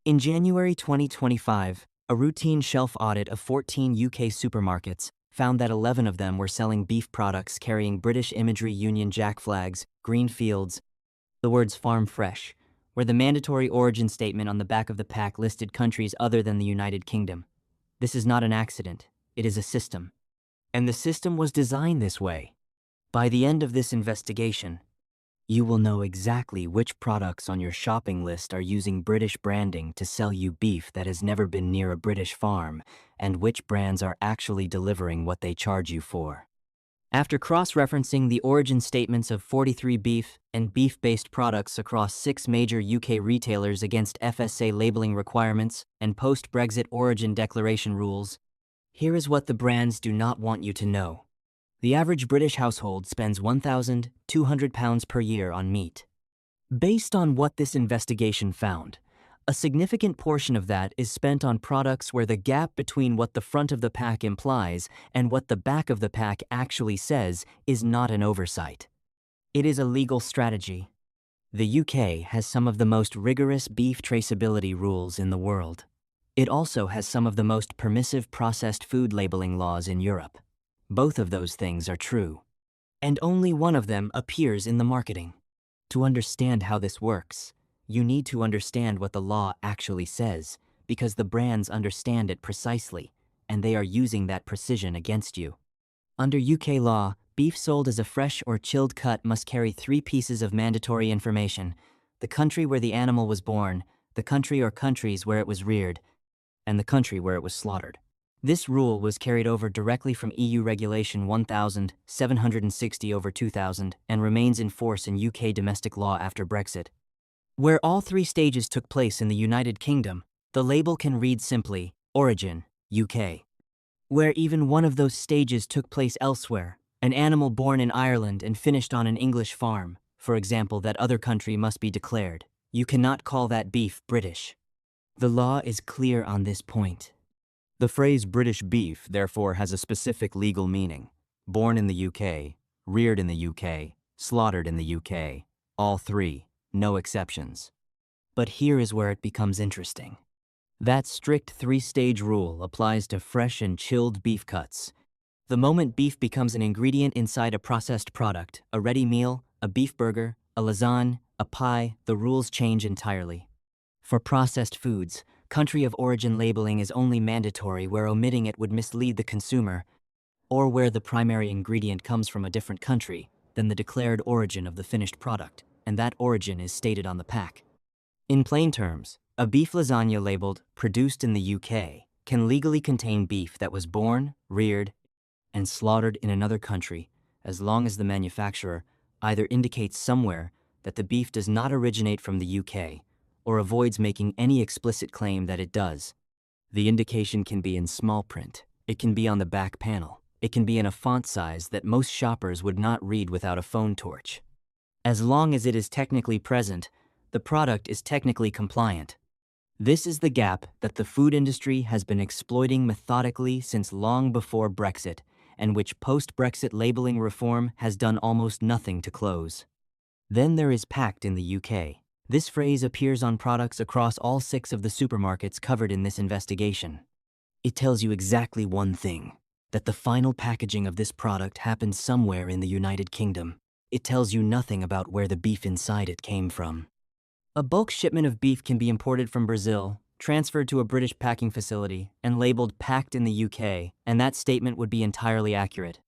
In January 2025, a routine shelf audit of 14 UK supermarkets found that 11 of them were selling beef products carrying British imagery Union Jack flags, green fields, the words farm fresh, where the mandatory origin statement on the back of the pack listed countries other than the United Kingdom. This is not an accident, it is a system. And the system was designed this way. By the end of this investigation, you will know exactly which products on your shopping list are using British branding to sell you beef that has never been near a British farm, and which brands are actually delivering what they charge you for. After cross-referencing the origin statements of 43 beef and beef-based products across 6 major UK retailers against FSA labeling requirements and post-Brexit origin declaration rules, here is what the brands do not want you to know. The average British household spends £1,200 per year on meat. Based on what this investigation found, a significant portion of that is spent on products where the gap between what the front of the pack implies and what the back of the pack actually says is not an oversight. It is a legal strategy. The UK has some of the most rigorous beef traceability rules in the world. It also has some of the most permissive processed food labeling laws in Europe. Both of those things are true. And only one of them appears in the marketing. To understand how this works, you need to understand what the law actually says, because the brands understand it precisely, and they are using that precision against you. Under UK law, beef sold as a fresh or chilled cut must carry 3 pieces of mandatory information: the country where the animal was born, the country or countries where it was reared, and the country where it was slaughtered. This rule was carried over directly from EU Regulation 1760/2000 and remains in force in UK domestic law after Brexit. Where all 3 stages took place in the United Kingdom, the label can read simply, Origin, UK. Where even one of those stages took place elsewhere, an animal born in Ireland and finished on an English farm, for example, that other country must be declared. You cannot call that beef British. The law is clear on this point. The phrase British beef therefore has a specific legal meaning. Born in the UK, reared in the UK, slaughtered in the UK, all 3, no exceptions. But here is where it becomes interesting. That strict 3-stage rule applies to fresh and chilled beef cuts. The moment beef becomes an ingredient inside a processed product, a ready meal, a beef burger, a lasagne, a pie, the rules change entirely. For processed foods, country of origin labeling is only mandatory where omitting it would mislead the consumer, or where the primary ingredient comes from a different country than the declared origin of the finished product, and that origin is stated on the pack. In plain terms, a beef lasagna labeled "produced in the UK" can legally contain beef that was born, reared, and slaughtered in another country, as long as the manufacturer either indicates somewhere that the beef does not originate from the UK, or avoids making any explicit claim that it does. The indication can be in small print, it can be on the back panel, it can be in a font size that most shoppers would not read without a phone torch. As long as it is technically present, the product is technically compliant. This is the gap that the food industry has been exploiting methodically since long before Brexit, and which post-Brexit labeling reform has done almost nothing to close. Then there is packed in the UK. This phrase appears on products across all 6 of the supermarkets covered in this investigation. It tells you exactly one thing, that the final packaging of this product happened somewhere in the United Kingdom. It tells you nothing about where the beef inside it came from. A bulk shipment of beef can be imported from Brazil, transferred to a British packing facility, and labeled packed in the UK, and that statement would be entirely accurate.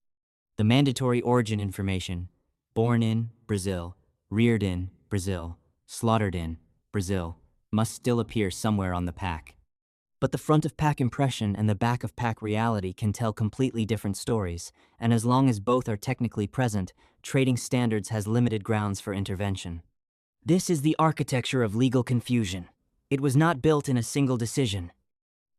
The mandatory origin information, born in Brazil, reared in Brazil, slaughtered in Brazil, must still appear somewhere on the pack. But the front of pack impression and the back of pack reality can tell completely different stories, and as long as both are technically present, trading standards has limited grounds for intervention. This is the architecture of legal confusion. It was not built in a single decision.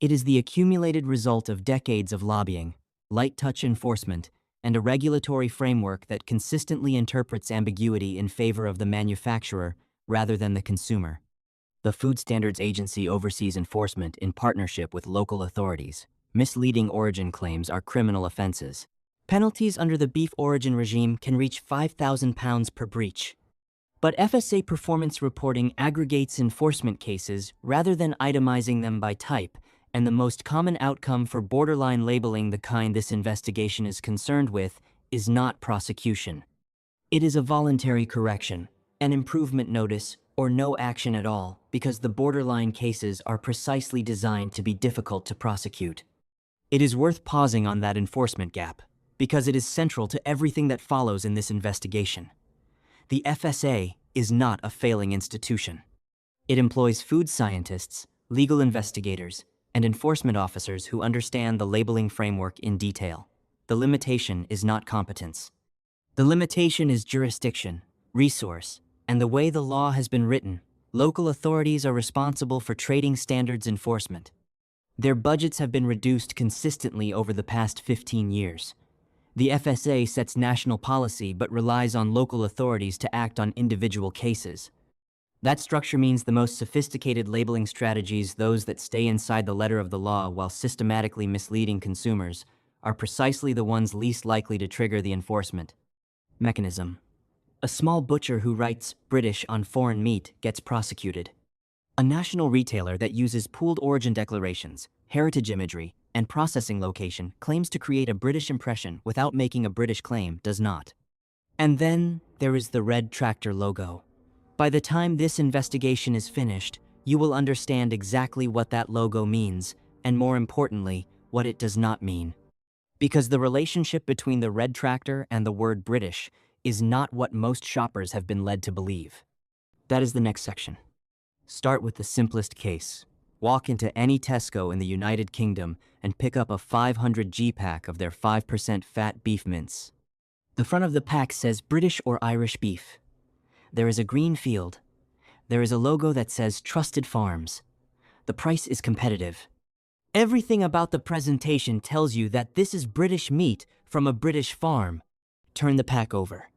It is the accumulated result of decades of lobbying, light touch enforcement, and a regulatory framework that consistently interprets ambiguity in favor of the manufacturer rather than the consumer. The Food Standards Agency oversees enforcement in partnership with local authorities. Misleading origin claims are criminal offenses. Penalties under the beef origin regime can reach £5,000 per breach. But FSA performance reporting aggregates enforcement cases rather than itemizing them by type, and the most common outcome for borderline labeling, the kind this investigation is concerned with, is not prosecution. It is a voluntary correction, an improvement notice, or no action at all, because the borderline cases are precisely designed to be difficult to prosecute. It is worth pausing on that enforcement gap, because it is central to everything that follows in this investigation. The FSA is not a failing institution. It employs food scientists, legal investigators, and enforcement officers who understand the labeling framework in detail. The limitation is not competence. The limitation is jurisdiction, resource, and the way the law has been written. Local authorities are responsible for trading standards enforcement. Their budgets have been reduced consistently over the past 15 years. The FSA sets national policy but relies on local authorities to act on individual cases. That structure means the most sophisticated labeling strategies, those that stay inside the letter of the law while systematically misleading consumers, are precisely the ones least likely to trigger the enforcement mechanism. A small butcher who writes British on foreign meat gets prosecuted. A national retailer that uses pooled origin declarations, heritage imagery, and processing location claims to create a British impression without making a British claim does not. And then there is the red tractor logo. By the time this investigation is finished, you will understand exactly what that logo means, and more importantly, what it does not mean. Because the relationship between the red tractor and the word British is not what most shoppers have been led to believe. That is the next section. Start with the simplest case. Walk into any Tesco in the United Kingdom and pick up a 500g pack of their 5% fat beef mince. The front of the pack says British or Irish beef. There is a green field. There is a logo that says Trusted Farms. The price is competitive. Everything about the presentation tells you that this is British meat from a British farm. Turn the pack over.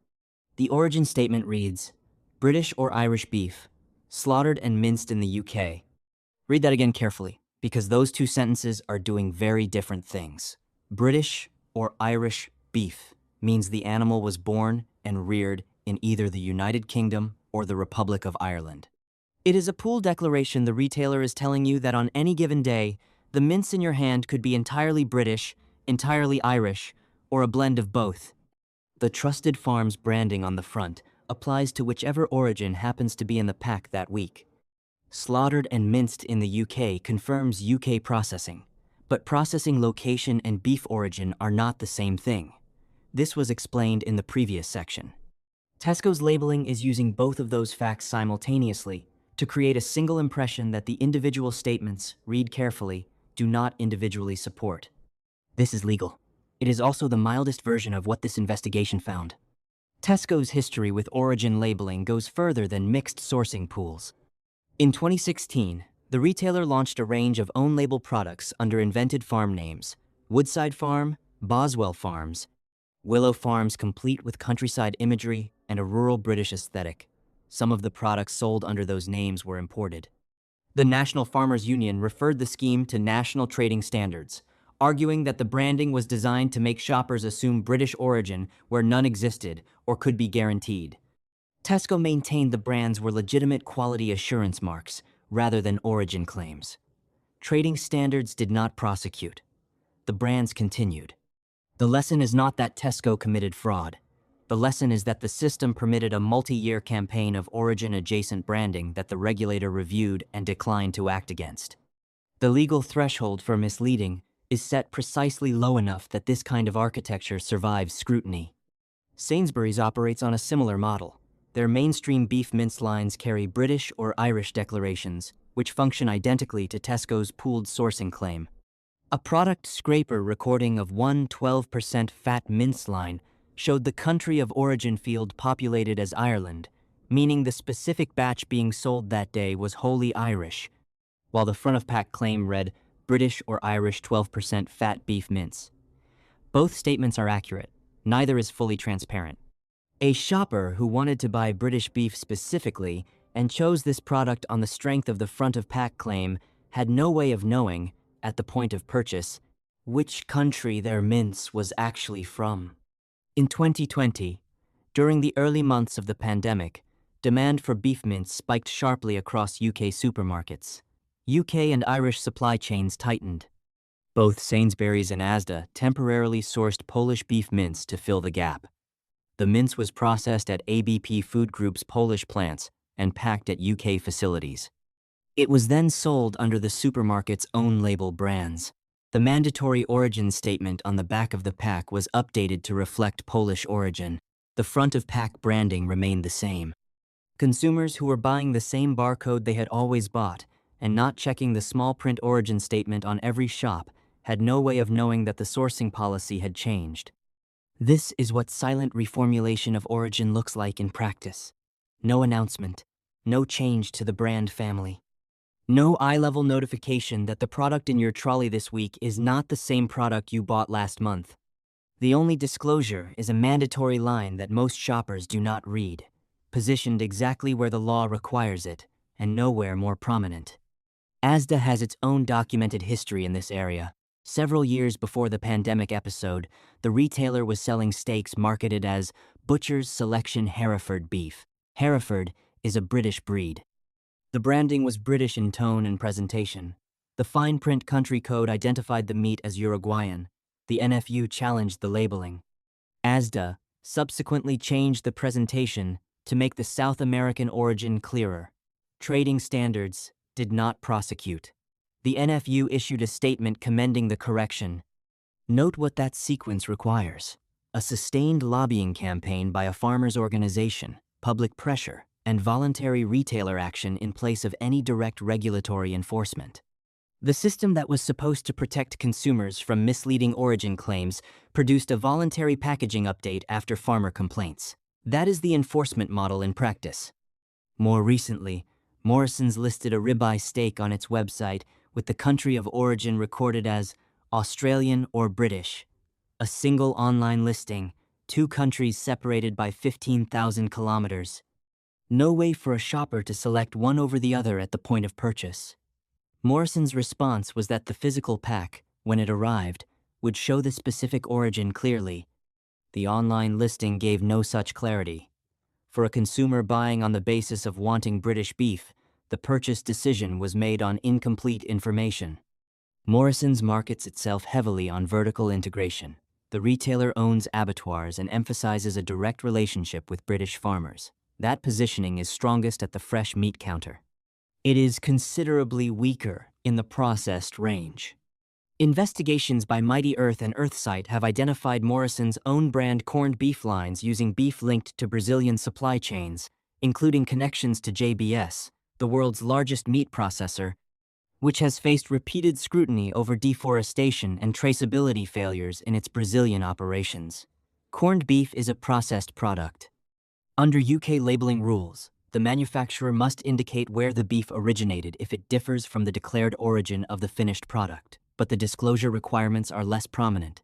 The origin statement reads, British or Irish beef, slaughtered and minced in the UK. Read that again carefully, because those two sentences are doing very different things. British or Irish beef means the animal was born and reared in either the United Kingdom or the Republic of Ireland. It is a pool declaration. The retailer is telling you that on any given day, the mince in your hand could be entirely British, entirely Irish, or a blend of both. The Trusted Farms branding on the front applies to whichever origin happens to be in the pack that week. Slaughtered and minced in the UK confirms UK processing, but processing location and beef origin are not the same thing. This was explained in the previous section. Tesco's labeling is using both of those facts simultaneously to create a single impression that the individual statements, read carefully, do not individually support. This is legal. It is also the mildest version of what this investigation found. Tesco's history with origin labeling goes further than mixed sourcing pools. In 2016, the retailer launched a range of own-label products under invented farm names: Woodside Farm, Boswell Farms, Willow Farms, complete with countryside imagery and a rural British aesthetic. Some of the products sold under those names were imported. The National Farmers Union referred the scheme to national trading standards, arguing that the branding was designed to make shoppers assume British origin where none existed or could be guaranteed. Tesco maintained the brands were legitimate quality assurance marks rather than origin claims. Trading standards did not prosecute. The brands continued. The lesson is not that Tesco committed fraud. The lesson is that the system permitted a multi-year campaign of origin-adjacent branding that the regulator reviewed and declined to act against. The legal threshold for misleading is set precisely low enough that this kind of architecture survives scrutiny. Sainsbury's operates on a similar model. Their mainstream beef mince lines carry British or Irish declarations, which function identically to Tesco's pooled sourcing claim. A product scraper recording of one 12% fat mince line showed the country of origin field populated as Ireland, meaning the specific batch being sold that day was wholly Irish, while the front-of-pack claim read British or Irish 12% fat beef mince. Both statements are accurate. Neither is fully transparent. A shopper who wanted to buy British beef specifically and chose this product on the strength of the front-of-pack claim had no way of knowing, at the point of purchase, which country their mince was actually from. In 2020, during the early months of the pandemic, demand for beef mince spiked sharply across UK supermarkets. UK and Irish supply chains tightened. Both Sainsbury's and Asda temporarily sourced Polish beef mince to fill the gap. The mince was processed at ABP Food Group's Polish plants and packed at UK facilities. It was then sold under the supermarket's own label brands. The mandatory origin statement on the back of the pack was updated to reflect Polish origin. The front of pack branding remained the same. Consumers who were buying the same barcode they had always bought and not checking the small print origin statement on every shop had no way of knowing that the sourcing policy had changed. This is what silent reformulation of origin looks like in practice. No announcement, no change to the brand family. No eye-level notification that the product in your trolley this week is not the same product you bought last month. The only disclosure is a mandatory line that most shoppers do not read, positioned exactly where the law requires it, and nowhere more prominent. Asda has its own documented history in this area. Several years before the pandemic episode, the retailer was selling steaks marketed as Butcher's Selection Hereford beef. Hereford is a British breed. The branding was British in tone and presentation. The fine print country code identified the meat as Uruguayan. The NFU challenged the labeling. Asda subsequently changed the presentation to make the South American origin clearer. Trading standards did not prosecute. The NFU issued a statement commending the correction. Note what that sequence requires: a sustained lobbying campaign by a farmers' organization, public pressure, and voluntary retailer action in place of any direct regulatory enforcement. The system that was supposed to protect consumers from misleading origin claims produced a voluntary packaging update after farmer complaints. That is the enforcement model in practice. More recently, Morrison's listed a ribeye steak on its website with the country of origin recorded as Australian or British. A single online listing, 2 countries separated by 15,000 kilometers. No way for a shopper to select one over the other at the point of purchase. Morrison's response was that the physical pack, when it arrived, would show the specific origin clearly. The online listing gave no such clarity. For a consumer buying on the basis of wanting British beef, the purchase decision was made on incomplete information. Morrison's markets itself heavily on vertical integration. The retailer owns abattoirs and emphasizes a direct relationship with British farmers. That positioning is strongest at the fresh meat counter. It is considerably weaker in the processed range. Investigations by Mighty Earth and Earthsight have identified Morrison's own brand corned beef lines using beef linked to Brazilian supply chains, including connections to JBS, the world's largest meat processor, which has faced repeated scrutiny over deforestation and traceability failures in its Brazilian operations. Corned beef is a processed product. Under UK labeling rules, the manufacturer must indicate where the beef originated if it differs from the declared origin of the finished product, but the disclosure requirements are less prominent,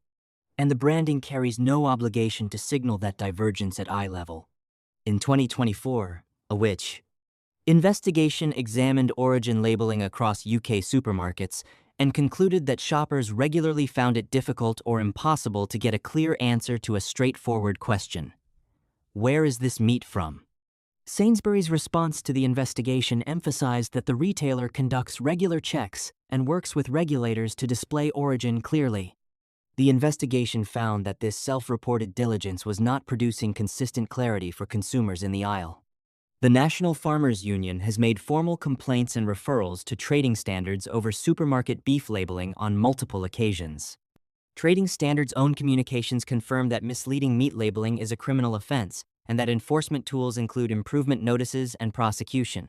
and the branding carries no obligation to signal that divergence at eye level. In 2024, a investigation examined origin labeling across UK supermarkets and concluded that shoppers regularly found it difficult or impossible to get a clear answer to a straightforward question: where is this meat from? Sainsbury's response to the investigation emphasized that the retailer conducts regular checks and works with regulators to display origin clearly. The investigation found that this self-reported diligence was not producing consistent clarity for consumers in the aisle. The National Farmers Union has made formal complaints and referrals to trading standards over supermarket beef labeling on multiple occasions. Trading Standards' own communications confirm that misleading meat labeling is a criminal offense, and that enforcement tools include improvement notices and prosecution.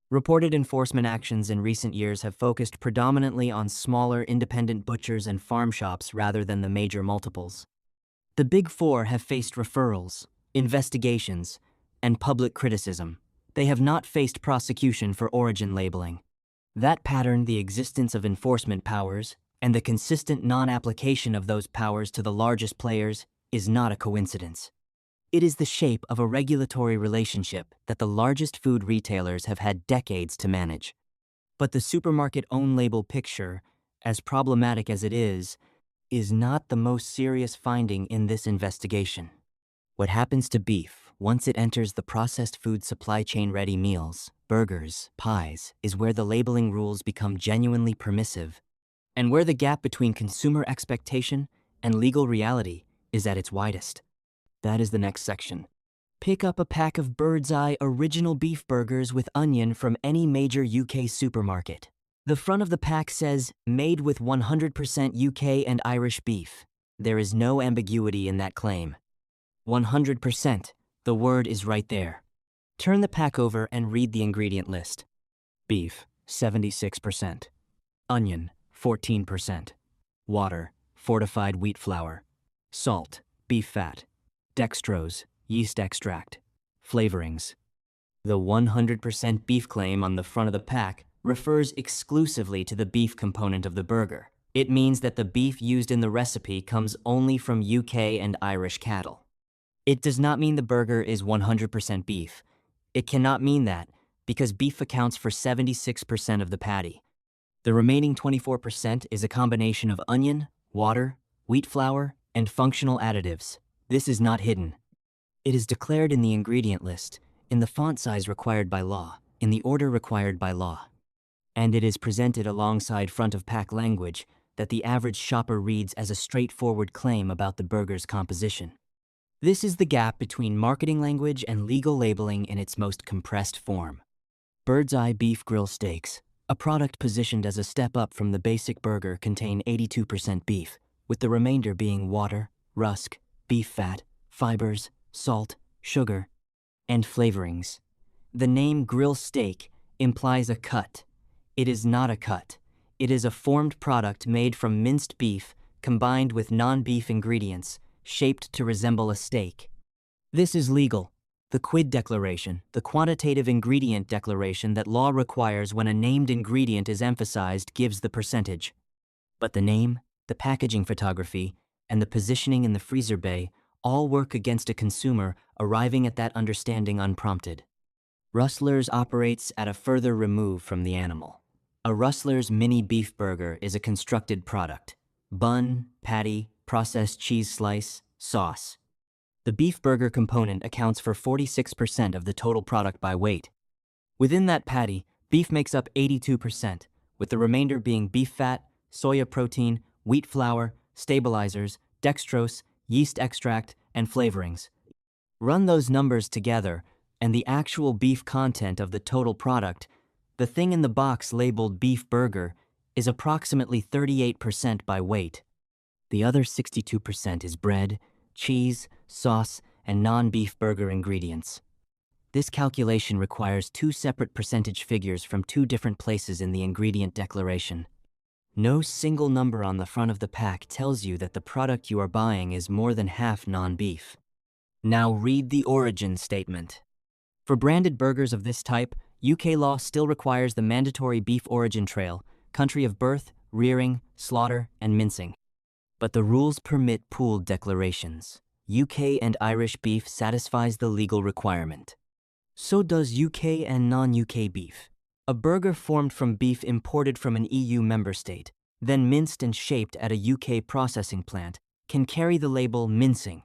Reported enforcement actions in recent years have focused predominantly on smaller independent butchers and farm shops rather than the major multiples. The Big Four have faced referrals, investigations, and public criticism. They have not faced prosecution for origin labeling. That pattern, the existence of enforcement powers, and the consistent non-application of those powers to the largest players, is not a coincidence. It is the shape of a regulatory relationship that the largest food retailers have had decades to manage. But the supermarket own label picture, as problematic as it is not the most serious finding in this investigation. What happens to beef Once it enters the processed food supply chain, ready meals, burgers, pies, is where the labeling rules become genuinely permissive, and where the gap between consumer expectation and legal reality is at its widest. That is the next section. Pick up a pack of Bird's Eye original beef burgers with onion from any major UK supermarket. The front of the pack says, "Made with 100% UK and Irish beef." There is no ambiguity in that claim. 100%. The word is right there. Turn the pack over and read the ingredient list. Beef, 76%. Onion, 14%. Water, fortified wheat flour. Salt, beef fat. Dextrose, yeast extract. Flavorings. The 100% beef claim on the front of the pack refers exclusively to the beef component of the burger. It means that the beef used in the recipe comes only from UK and Irish cattle. It does not mean the burger is 100% beef. It cannot mean that, because beef accounts for 76% of the patty. The remaining 24% is a combination of onion, water, wheat flour, and functional additives. This is not hidden. It is declared in the ingredient list, in the font size required by law, in the order required by law. And it is presented alongside front-of-pack language that the average shopper reads as a straightforward claim about the burger's composition. This is the gap between marketing language and legal labeling in its most compressed form. Bird's Eye beef grill steaks, a product positioned as a step up from the basic burger, contain 82% beef, with the remainder being water, rusk, beef fat, fibers, salt, sugar, and flavorings. The name grill steak implies a cut. It is not a cut. It is a formed product made from minced beef combined with non-beef ingredients, shaped to resemble a steak. This is legal. The quid declaration, the quantitative ingredient declaration that law requires when a named ingredient is emphasized, gives the percentage. But the name, the packaging photography, and the positioning in the freezer bay all work against a consumer arriving at that understanding unprompted. Rustler's operates at a further remove from the animal. A Rustler's mini beef burger is a constructed product: bun, patty, processed cheese slice, sauce. The beef burger component accounts for 46% of the total product by weight. Within that patty, beef makes up 82%, with the remainder being beef fat, soya protein, wheat flour, stabilizers, dextrose, yeast extract, and flavorings. Run those numbers together, and the actual beef content of the total product, the thing in the box labeled beef burger, is approximately 38% by weight. The other 62% is bread, cheese, sauce, and non-beef burger ingredients. This calculation requires two separate percentage figures from two different places in the ingredient declaration. No single number on the front of the pack tells you that the product you are buying is more than half non-beef. Now read the origin statement. For branded burgers of this type, UK law still requires the mandatory beef origin trail, country of birth, rearing, slaughter, and mincing. But the rules permit pooled declarations. UK and Irish beef satisfies the legal requirement. So does UK and non-UK beef. A burger formed from beef imported from an EU member state, then minced and shaped at a UK processing plant, can carry the label mincing.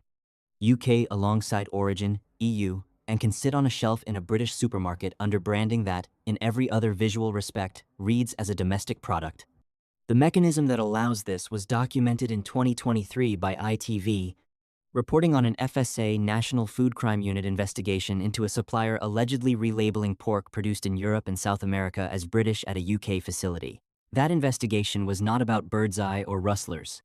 UK alongside origin, EU, and can sit on a shelf in a British supermarket under branding that, in every other visual respect, reads as a domestic product. The mechanism that allows this was documented in 2023 by ITV, reporting on an FSA National Food Crime Unit investigation into a supplier allegedly relabeling pork produced in Europe and South America as British at a UK facility. That investigation was not about Bird's Eye or Rustlers,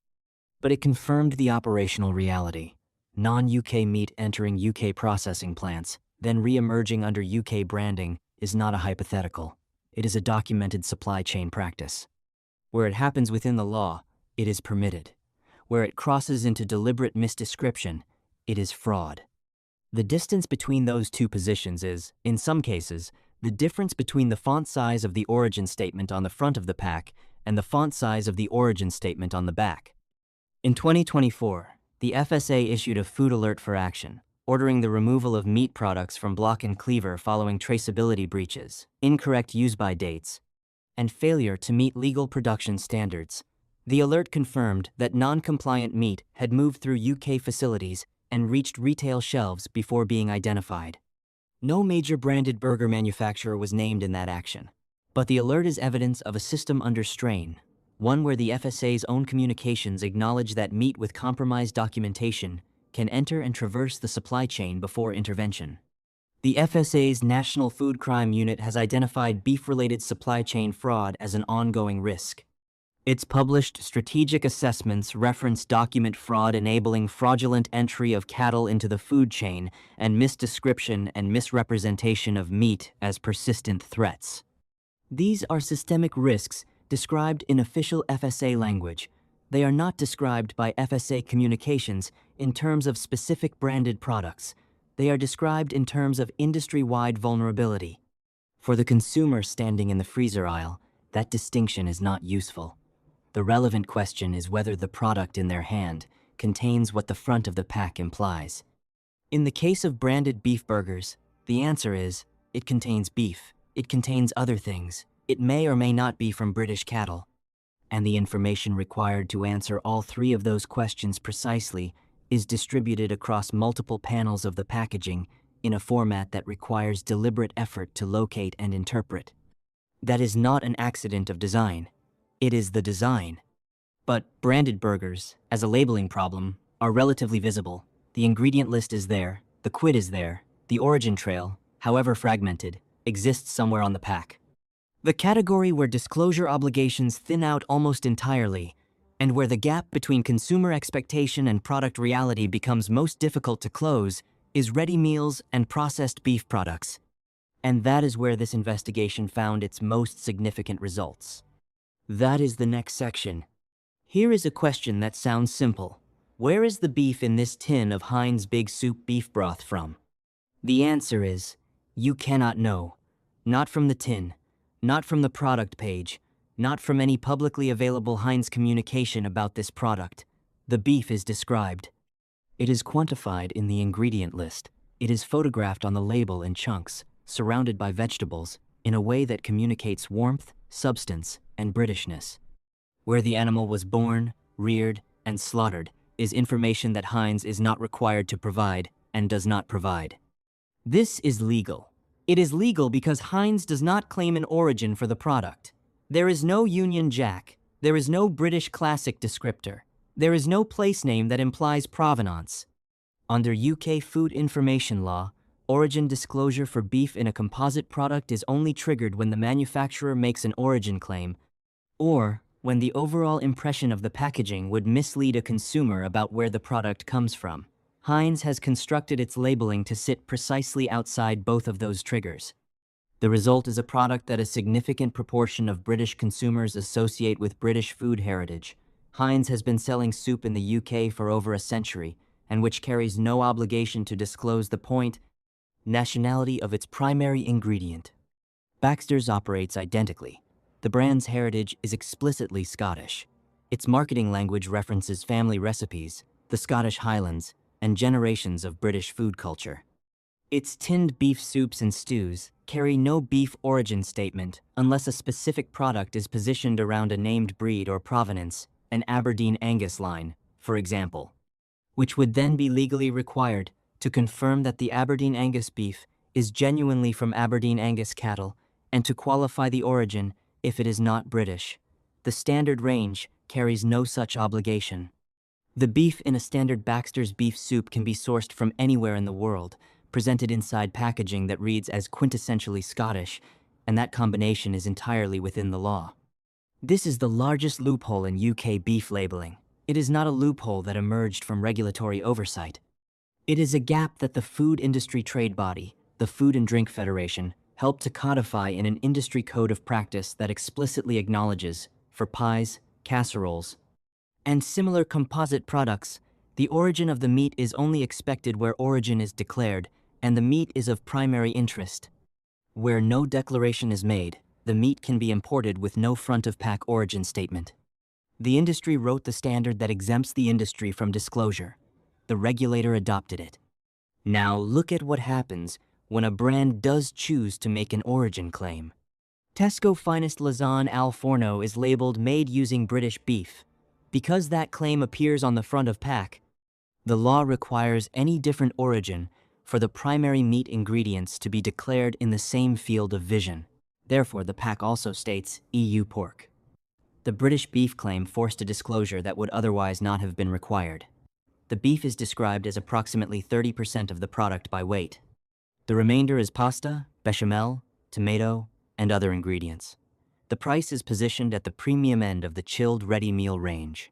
but it confirmed the operational reality. Non-UK meat entering UK processing plants, then re-emerging under UK branding, is not a hypothetical. It is a documented supply chain practice. Where it happens within the law, it is permitted. Where it crosses into deliberate misdescription, it is fraud. The distance between those two positions is, in some cases, the difference between the font size of the origin statement on the front of the pack and the font size of the origin statement on the back. In 2024, the FSA issued a food alert for action, ordering the removal of meat products from block and cleaver following traceability breaches, incorrect use-by dates, and failure to meet legal production standards. The alert confirmed that non-compliant meat had moved through UK facilities and reached retail shelves before being identified. No major branded burger manufacturer was named in that action. But the alert is evidence of a system under strain, one where the FSA's own communications acknowledge that meat with compromised documentation can enter and traverse the supply chain before intervention. The FSA's National Food Crime Unit has identified beef-related supply chain fraud as an ongoing risk. Its published strategic assessments reference document fraud enabling fraudulent entry of cattle into the food chain and misdescription and misrepresentation of meat as persistent threats. These are systemic risks described in official FSA language. They are not described by FSA communications in terms of specific branded products. They are described in terms of industry-wide vulnerability. For the consumer standing in the freezer aisle, that distinction is not useful. The relevant question is whether the product in their hand contains what the front of the pack implies. In the case of branded beef burgers, the answer is, it contains beef. It contains other things. It may or may not be from British cattle. And the information required to answer all three of those questions precisely is distributed across multiple panels of the packaging in a format that requires deliberate effort to locate and interpret. That is not an accident of design. It is the design. But branded burgers, as a labeling problem, are relatively visible. The ingredient list is there, the quid is there, the origin trail, however fragmented, exists somewhere on the pack. The category where disclosure obligations thin out almost entirely, and where the gap between consumer expectation and product reality becomes most difficult to close, is ready meals and processed beef products. And that is where this investigation found its most significant results. That is the next section. Here is a question that sounds simple. Where is the beef in this tin of Heinz Big Soup beef broth from? The answer is, you cannot know. Not from the tin, not from the product page, not from any publicly available Heinz communication about this product. The beef is described. It is quantified in the ingredient list. It is photographed on the label in chunks, surrounded by vegetables, in a way that communicates warmth, substance, and Britishness. Where the animal was born, reared, and slaughtered is information that Heinz is not required to provide and does not provide. This is legal. It is legal because Heinz does not claim an origin for the product. There is no Union Jack. There is no British classic descriptor. There is no place name that implies provenance. Under UK Food Information Law, origin disclosure for beef in a composite product is only triggered when the manufacturer makes an origin claim, or when the overall impression of the packaging would mislead a consumer about where the product comes from. Heinz has constructed its labeling to sit precisely outside both of those triggers. The result is a product that a significant proportion of British consumers associate with British food heritage. Heinz has been selling soup in the UK for over a century, and which carries no obligation to disclose the nationality of its primary ingredient. Baxter's operates identically. The brand's heritage is explicitly Scottish. Its marketing language references family recipes, the Scottish Highlands, and generations of British food culture. Its tinned beef soups and stews carry no beef origin statement unless a specific product is positioned around a named breed or provenance, an Aberdeen Angus line, for example, which would then be legally required to confirm that the Aberdeen Angus beef is genuinely from Aberdeen Angus cattle and to qualify the origin if it is not British. The standard range carries no such obligation. The beef in a standard Baxter's beef soup can be sourced from anywhere in the world, presented inside packaging that reads as quintessentially Scottish, and that combination is entirely within the law. This is the largest loophole in UK beef labeling. It is not a loophole that emerged from regulatory oversight. It is a gap that the food industry trade body, the Food and Drink Federation, helped to codify in an industry code of practice that explicitly acknowledges, for pies, casseroles, and similar composite products, the origin of the meat is only expected where origin is declared and the meat is of primary interest. Where no declaration is made, the meat can be imported with no front-of-pack origin statement. The industry wrote the standard that exempts the industry from disclosure. The regulator adopted it. Now look at what happens when a brand does choose to make an origin claim. Tesco Finest Lasagne al Forno is labeled made using British beef. Because that claim appears on the front of pack, The law requires any different origin for the primary meat ingredients to be declared in the same field of vision. Therefore, the pack also states EU pork. The British beef claim forced a disclosure that would otherwise not have been required. The beef is described as approximately 30% of the product by weight. The remainder is pasta, bechamel, tomato, and other ingredients. The price is positioned at the premium end of the chilled ready meal range.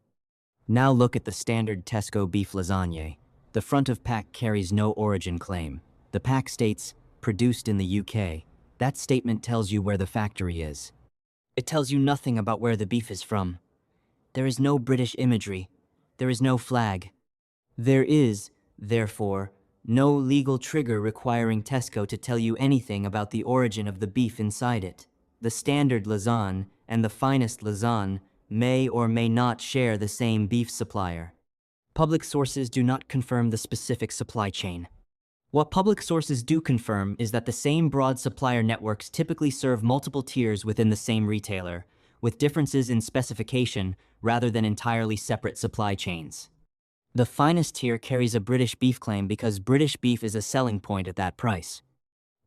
Now look at the standard Tesco beef lasagne. The front of pack carries no origin claim. The pack states, produced in the UK. That statement tells you where the factory is. It tells you nothing about where the beef is from. There is no British imagery. There is no flag. There is, therefore, no legal trigger requiring Tesco to tell you anything about the origin of the beef inside it. The standard lasagne and the finest lasagne may or may not share the same beef supplier. Public sources do not confirm the specific supply chain. What public sources do confirm is that the same broad supplier networks typically serve multiple tiers within the same retailer, with differences in specification rather than entirely separate supply chains. The finest tier carries a British beef claim because British beef is a selling point at that price.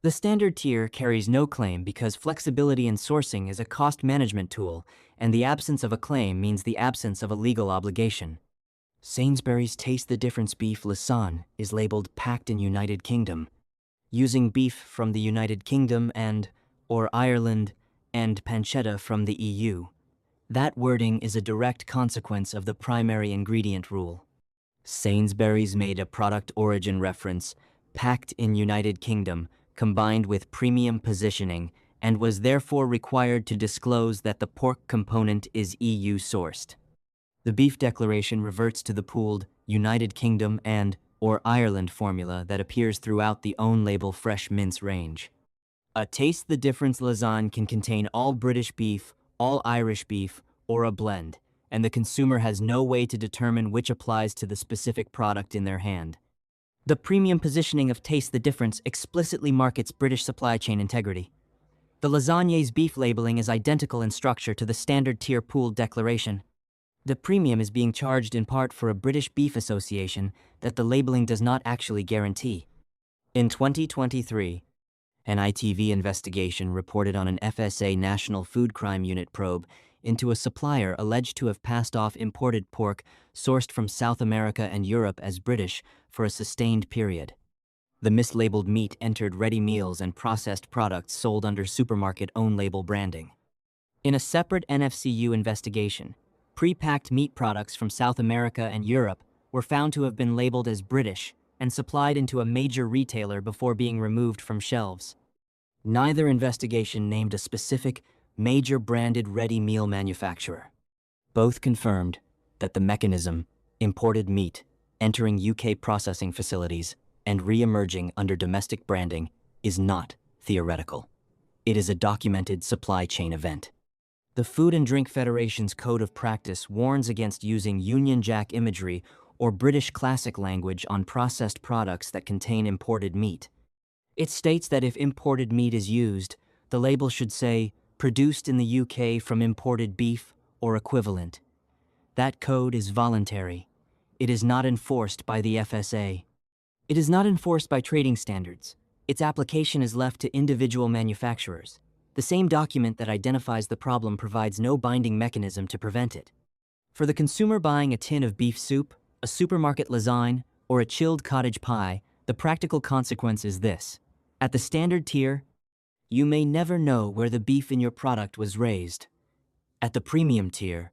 The standard tier carries no claim because flexibility in sourcing is a cost management tool, and the absence of a claim means the absence of a legal obligation. Sainsbury's Taste the Difference beef lasagne is labeled packed in United Kingdom. Using beef from the United Kingdom or Ireland and pancetta from the EU. That wording is a direct consequence of the primary ingredient rule. Sainsbury's made a product origin reference, packed in United Kingdom, combined with premium positioning, and was therefore required to disclose that the pork component is EU sourced. The beef declaration reverts to the pooled United Kingdom or Ireland formula that appears throughout the own label fresh mince range. A Taste the Difference lasagne can contain all British beef, all Irish beef, or a blend, and the consumer has no way to determine which applies to the specific product in their hand. The premium positioning of Taste the Difference explicitly markets British supply chain integrity. The lasagne's beef labeling is identical in structure to the standard tier pooled declaration. The premium is being charged in part for a British Beef Association that the labeling does not actually guarantee. In 2023, an ITV investigation reported on an FSA National Food Crime Unit probe into a supplier alleged to have passed off imported pork sourced from South America and Europe as British for a sustained period. The mislabeled meat entered ready meals and processed products sold under supermarket own-label branding. In a separate NFCU investigation, pre-packed meat products from South America and Europe were found to have been labeled as British and supplied into a major retailer before being removed from shelves. Neither investigation named a specific, major branded ready meal manufacturer. Both confirmed that the mechanism, imported meat, entering UK processing facilities and re-emerging under domestic branding, is not theoretical. It is a documented supply chain event. The Food and Drink Federation's Code of Practice warns against using Union Jack imagery or British classic language on processed products that contain imported meat. It states that if imported meat is used, the label should say, produced in the UK from imported beef or equivalent. That code is voluntary. It is not enforced by the FSA. It is not enforced by trading standards. Its application is left to individual manufacturers. The same document that identifies the problem provides no binding mechanism to prevent it. For the consumer buying a tin of beef soup, a supermarket lasagne, or a chilled cottage pie, the practical consequence is this. At the standard tier, you may never know where the beef in your product was raised. At the premium tier,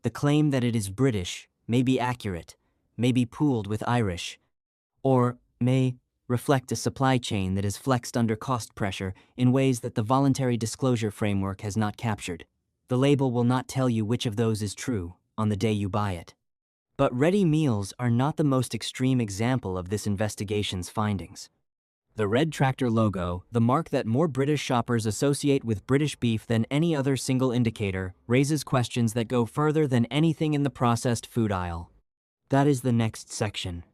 the claim that it is British may be accurate, may be pooled with Irish, or may reflect a supply chain that is flexed under cost pressure in ways that the voluntary disclosure framework has not captured. The label will not tell you which of those is true on the day you buy it. But ready meals are not the most extreme example of this investigation's findings. The red tractor logo, the mark that more British shoppers associate with British beef than any other single indicator, raises questions that go further than anything in the processed food aisle. That is the next section.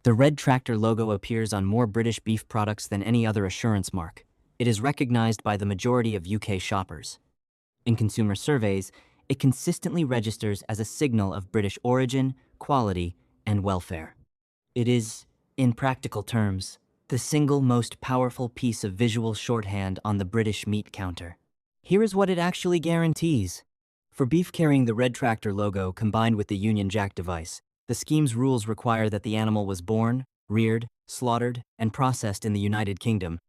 The red tractor logo appears on more British beef products than any other assurance mark. It is recognized by the majority of UK shoppers. In consumer surveys, it consistently registers as a signal of British origin, quality, and welfare. It is, in practical terms, the single most powerful piece of visual shorthand on the British meat counter. Here is what it actually guarantees. For beef carrying the red tractor logo combined with the Union Jack device, the scheme's rules require that the animal was born, reared, slaughtered, and processed in the United Kingdom,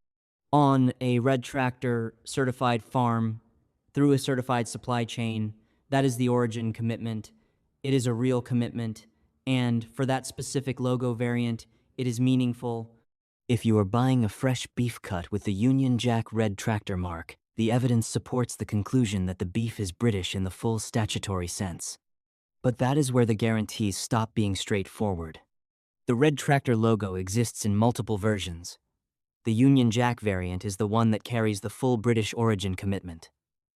on a red tractor certified farm, through a certified supply chain. That is the origin commitment. It is a real commitment, and for that specific logo variant, it is meaningful. If you are buying a fresh beef cut with the Union Jack red tractor mark, the evidence supports the conclusion that the beef is British in the full statutory sense. But that is where the guarantees stop being straightforward. The red tractor logo exists in multiple versions. The Union Jack variant is the one that carries the full British origin commitment.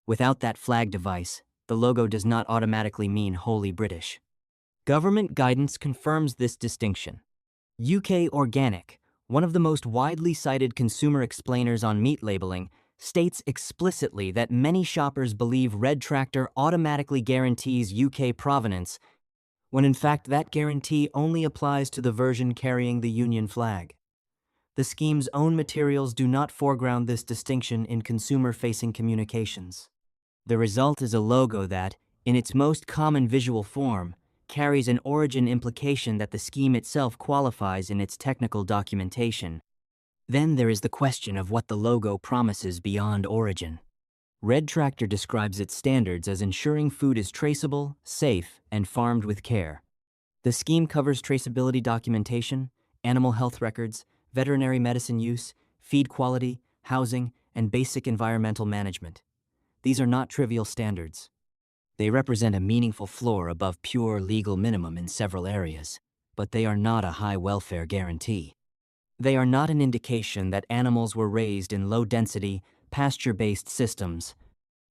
Without that flag device, the logo does not automatically mean wholly British. Government guidance confirms this distinction. UK Organic, one of the most widely cited consumer explainers on meat labeling, states explicitly that many shoppers believe red tractor automatically guarantees UK provenance, when in fact that guarantee only applies to the version carrying the Union flag. The scheme's own materials do not foreground this distinction in consumer-facing communications. The result is a logo that, in its most common visual form, carries an origin implication that the scheme itself qualifies in its technical documentation. Then there is the question of what the logo promises beyond origin. Red Tractor describes its standards as ensuring food is traceable, safe, and farmed with care. The scheme covers traceability documentation, animal health records, veterinary medicine use, feed quality, housing, and basic environmental management. These are not trivial standards. They represent a meaningful floor above pure legal minimum in several areas, but they are not a high welfare guarantee. They are not an indication that animals were raised in low-density, pasture-based systems.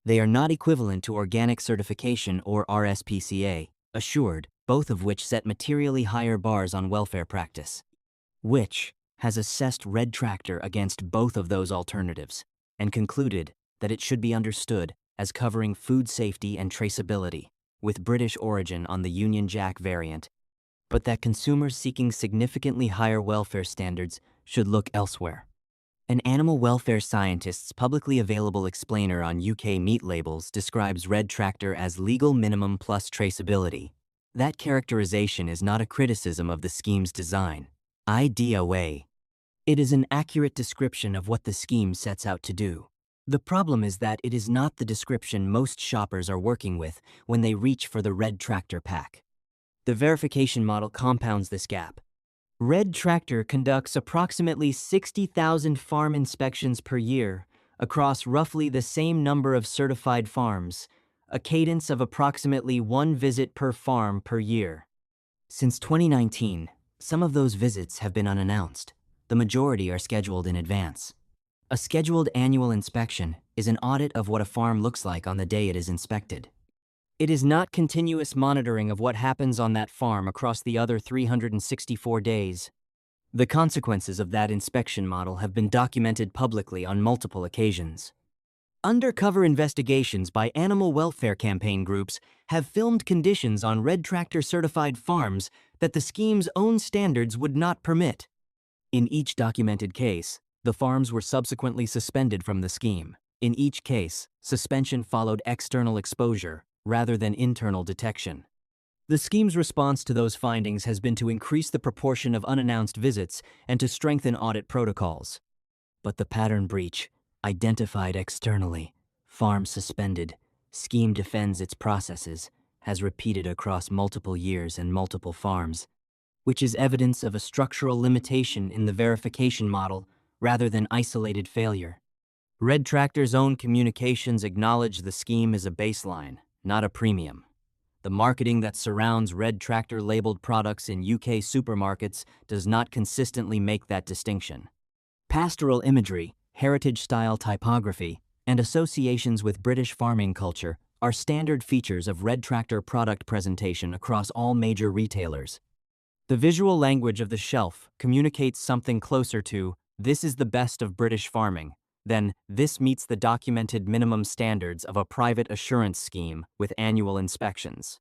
They are not equivalent to organic certification or RSPCA, assured, both of which set materially higher bars on welfare practice. Which has assessed Red Tractor against both of those alternatives and concluded that it should be understood as covering food safety and traceability, with British origin on the Union Jack variant, but that consumers seeking significantly higher welfare standards should look elsewhere. An animal welfare scientist's publicly available explainer on UK meat labels describes Red Tractor as legal minimum plus traceability. That characterization is not a criticism of the scheme's design. IDOA. It is an accurate description of what the scheme sets out to do. The problem is that it is not the description most shoppers are working with when they reach for the Red Tractor pack. The verification model compounds this gap. Red Tractor conducts approximately 60,000 farm inspections per year across roughly the same number of certified farms, a cadence of approximately one visit per farm per year. Since 2019, some of those visits have been unannounced. The majority are scheduled in advance. A scheduled annual inspection is an audit of what a farm looks like on the day it is inspected. It is not continuous monitoring of what happens on that farm across the other 364 days. The consequences of that inspection model have been documented publicly on multiple occasions. Undercover investigations by animal welfare campaign groups have filmed conditions on Red Tractor certified farms that the scheme's own standards would not permit. In each documented case, the farms were subsequently suspended from the scheme. In each case, suspension followed external exposure rather than internal detection. The scheme's response to those findings has been to increase the proportion of unannounced visits and to strengthen audit protocols. But the pattern breach, identified externally, farm suspended, scheme defends its processes, has repeated across multiple years and multiple farms, which is evidence of a structural limitation in the verification model rather than isolated failure. Red Tractor's own communications acknowledge the scheme is a baseline, not a premium. The marketing that surrounds Red Tractor labeled products in UK supermarkets does not consistently make that distinction. Pastoral imagery, heritage-style typography, and associations with British farming culture are standard features of Red Tractor product presentation across all major retailers. The visual language of the shelf communicates something closer to "this is the best of British farming" than "this meets the documented minimum standards of a private assurance scheme with annual inspections."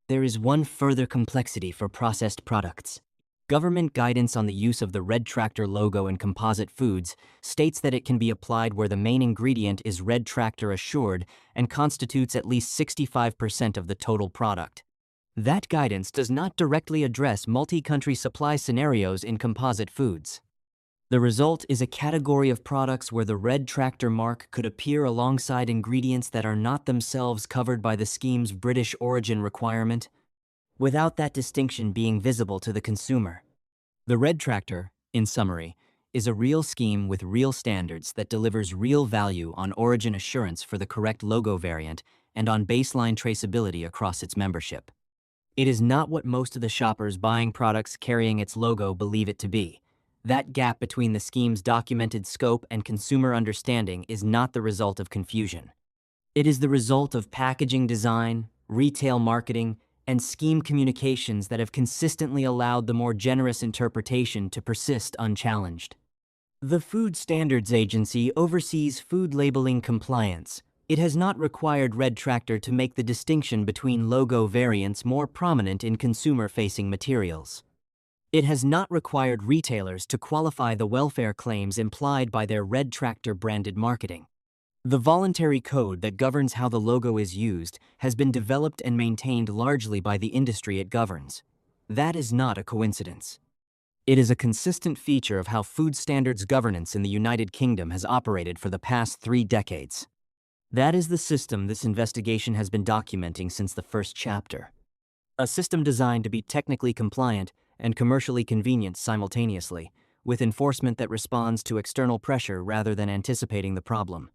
There is one further complexity for processed products. Government guidance on the use of the red tractor logo in composite foods states that it can be applied where the main ingredient is red tractor assured and constitutes at least 65% of the total product. That guidance does not directly address multi-country supply scenarios in composite foods. The result is a category of products where the red tractor mark could appear alongside ingredients that are not themselves covered by the scheme's British origin requirement, without that distinction being visible to the consumer. The red tractor, in summary, is a real scheme with real standards that delivers real value on origin assurance for the correct logo variant and on baseline traceability across its membership. It is not what most of the shoppers buying products carrying its logo believe it to be. That gap between the scheme's documented scope and consumer understanding is not the result of confusion. It is the result of packaging design, retail marketing, and scheme communications that have consistently allowed the more generous interpretation to persist unchallenged. The Food Standards Agency oversees food labeling compliance. It has not required Red Tractor to make the distinction between logo variants more prominent in consumer-facing materials. It has not required retailers to qualify the welfare claims implied by their Red Tractor branded marketing. The voluntary code that governs how the logo is used has been developed and maintained largely by the industry it governs. That is not a coincidence. It is a consistent feature of how food standards governance in the United Kingdom has operated for the past 3 decades. That is the system this investigation has been documenting since the first chapter. A system designed to be technically compliant and commercially convenient simultaneously, with enforcement that responds to external pressure rather than anticipating the problem.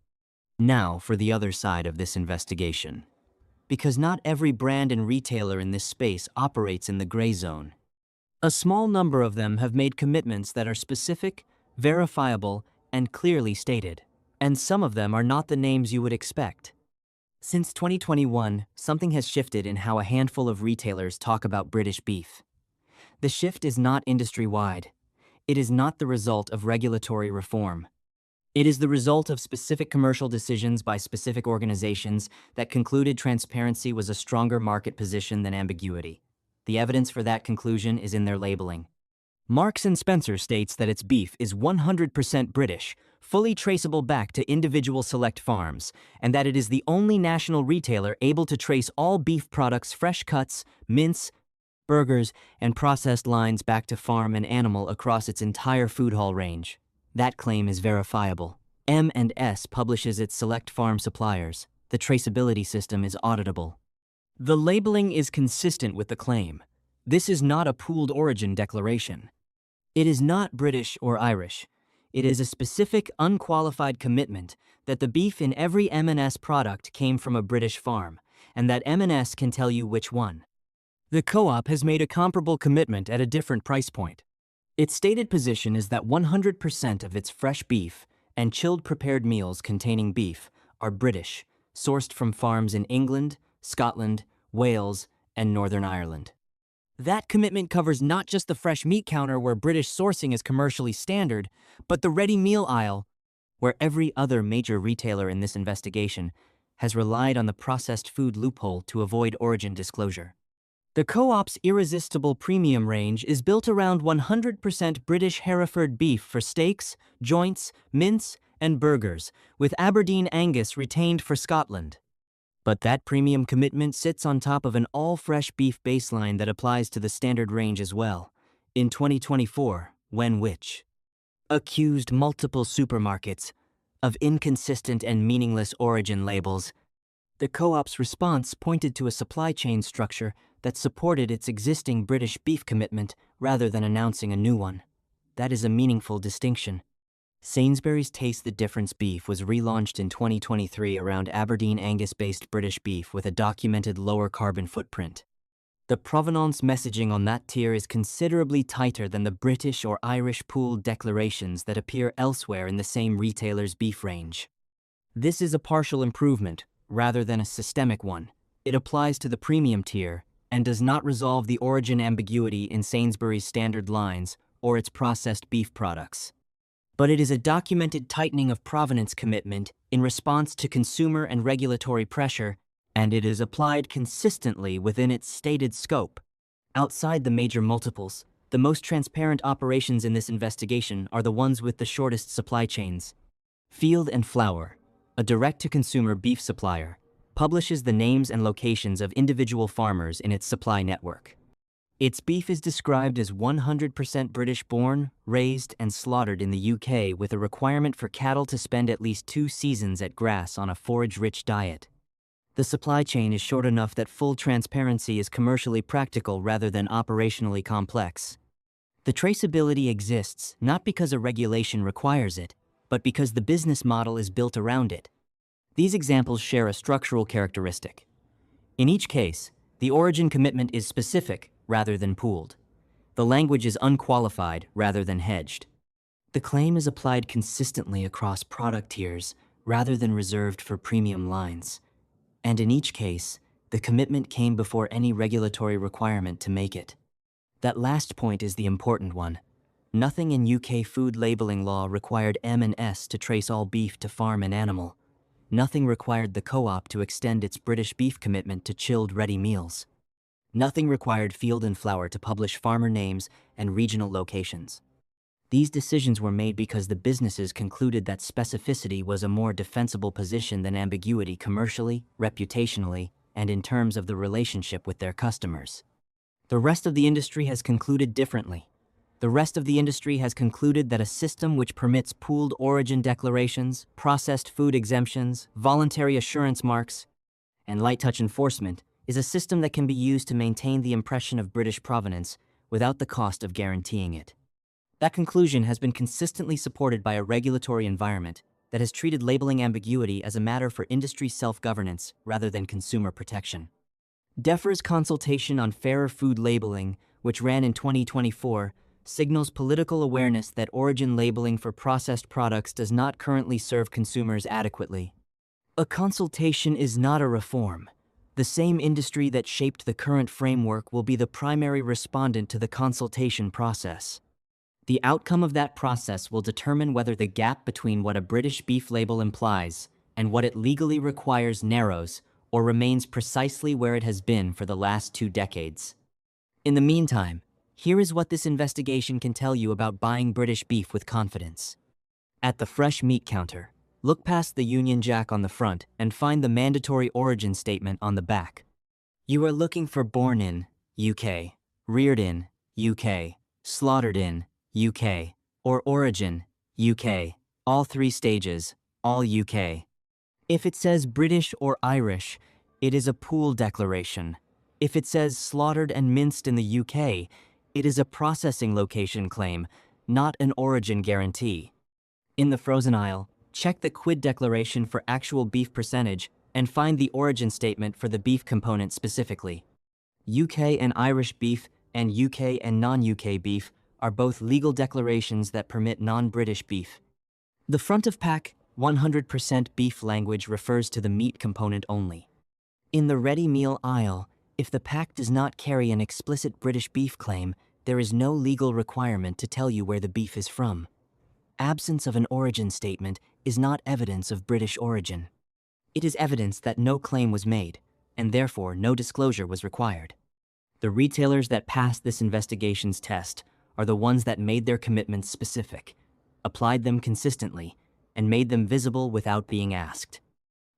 Now for the other side of this investigation. Because not every brand and retailer in this space operates in the gray zone. A small number of them have made commitments that are specific, verifiable, and clearly stated. And some of them are not the names you would expect. Since 2021, something has shifted in how a handful of retailers talk about British beef. The shift is not industry-wide. It is not the result of regulatory reform. It is the result of specific commercial decisions by specific organizations that concluded transparency was a stronger market position than ambiguity. The evidence for that conclusion is in their labeling. Marks & Spencer states that its beef is 100% British, fully traceable back to individual select farms, and that it is the only national retailer able to trace all beef products' fresh cuts, mince, burgers, and processed lines back to farm and animal across its entire food hall range. That claim is verifiable. M&S publishes its select farm suppliers. The traceability system is auditable. The labeling is consistent with the claim. This is not a pooled origin declaration. It is not British or Irish. It is a specific, unqualified commitment that the beef in every M&S product came from a British farm, and that M&S can tell you which one. The co-op has made a comparable commitment at a different price point. Its stated position is that 100% of its fresh beef and chilled prepared meals containing beef are British, sourced from farms in England, Scotland, Wales, and Northern Ireland. That commitment covers not just the fresh meat counter where British sourcing is commercially standard, but the ready meal aisle, where every other major retailer in this investigation has relied on the processed food loophole to avoid origin disclosure. The co-op's irresistible premium range is built around 100% British Hereford beef for steaks, joints, mince, and burgers, with Aberdeen Angus retained for Scotland. But that premium commitment sits on top of an all-fresh beef baseline that applies to the standard range as well. In 2024, when which accused multiple supermarkets of inconsistent and meaningless origin labels, the co-op's response pointed to a supply chain structure that supported its existing British beef commitment rather than announcing a new one. That is a meaningful distinction. Sainsbury's Taste the Difference beef was relaunched in 2023 around Aberdeen Angus-based British beef with a documented lower carbon footprint. The provenance messaging on that tier is considerably tighter than the British or Irish pooled declarations that appear elsewhere in the same retailer's beef range. This is a partial improvement, rather than a systemic one. It applies to the premium tier and does not resolve the origin ambiguity in Sainsbury's standard lines or its processed beef products. But it is a documented tightening of provenance commitment in response to consumer and regulatory pressure, and it is applied consistently within its stated scope. Outside the major multiples, The most transparent operations in this investigation are the ones with the shortest supply chains. Field and Flour, a direct-to-consumer beef supplier, publishes the names and locations of individual farmers in its supply network. Its beef is described as 100% British-born, raised, and slaughtered in the UK with a requirement for cattle to spend at least 2 seasons at grass on a forage-rich diet. The supply chain is short enough that full transparency is commercially practical rather than operationally complex. The traceability exists not because a regulation requires it, but because the business model is built around it. These examples share a structural characteristic. In each case, the origin commitment is specific rather than pooled. The language is unqualified rather than hedged. The claim is applied consistently across product tiers rather than reserved for premium lines. And in each case, the commitment came before any regulatory requirement to make it. That last point is the important one. Nothing in UK food labeling law required M&S to trace all beef to farm and animal. Nothing required the co-op to extend its British beef commitment to chilled ready meals. Nothing required Field and Flour to publish farmer names and regional locations. These decisions were made because the businesses concluded that specificity was a more defensible position than ambiguity commercially, reputationally, and in terms of the relationship with their customers. The rest of the industry has concluded differently. The rest of the industry has concluded that a system which permits pooled origin declarations, processed food exemptions, voluntary assurance marks, and light-touch enforcement is a system that can be used to maintain the impression of British provenance without the cost of guaranteeing it. That conclusion has been consistently supported by a regulatory environment that has treated labeling ambiguity as a matter for industry self-governance rather than consumer protection. DEFRA's consultation on fairer food labeling, which ran in 2024, signals political awareness that origin labeling for processed products does not currently serve consumers adequately. A consultation is not a reform. The same industry that shaped the current framework will be the primary respondent to the consultation process. The outcome of that process will determine whether the gap between what a British beef label implies and what it legally requires narrows or remains precisely where it has been for the last 2 decades. In the meantime, here is what this investigation can tell you about buying British beef with confidence. At the fresh meat counter, look past the Union Jack on the front and find the mandatory origin statement on the back. You are looking for born in, UK, reared in, UK, slaughtered in, UK, or origin, UK, all 3 stages, all UK. If it says British or Irish, it is a pool declaration. If it says slaughtered and minced in the UK, it is a processing location claim, not an origin guarantee. In the frozen aisle, check the quid declaration for actual beef percentage and find the origin statement for the beef component specifically. UK and Irish beef and UK and non-UK beef are both legal declarations that permit non-British beef. The front of pack 100% beef language refers to the meat component only. In the ready meal aisle, if the pack does not carry an explicit British beef claim, there is no legal requirement to tell you where the beef is from. Absence of an origin statement is not evidence of British origin. It is evidence that no claim was made, and therefore no disclosure was required. The retailers that passed this investigation's test are the ones that made their commitments specific, applied them consistently, and made them visible without being asked.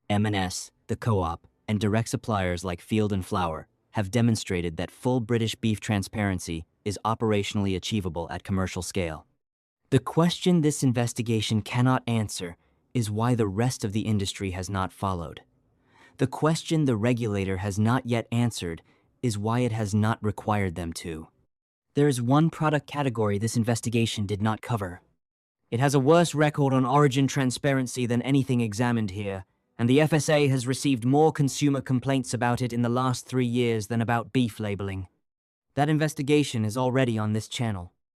M&S, the co-op, and direct suppliers like Field and Flour have demonstrated that full British beef transparency is operationally achievable at commercial scale. The question this investigation cannot answer is why the rest of the industry has not followed. The question the regulator has not yet answered is why it has not required them to. There is one product category this investigation did not cover. It has a worse record on origin transparency than anything examined here, and the FSA has received more consumer complaints about it in the last 3 years than about beef labeling. That investigation is already on this channel.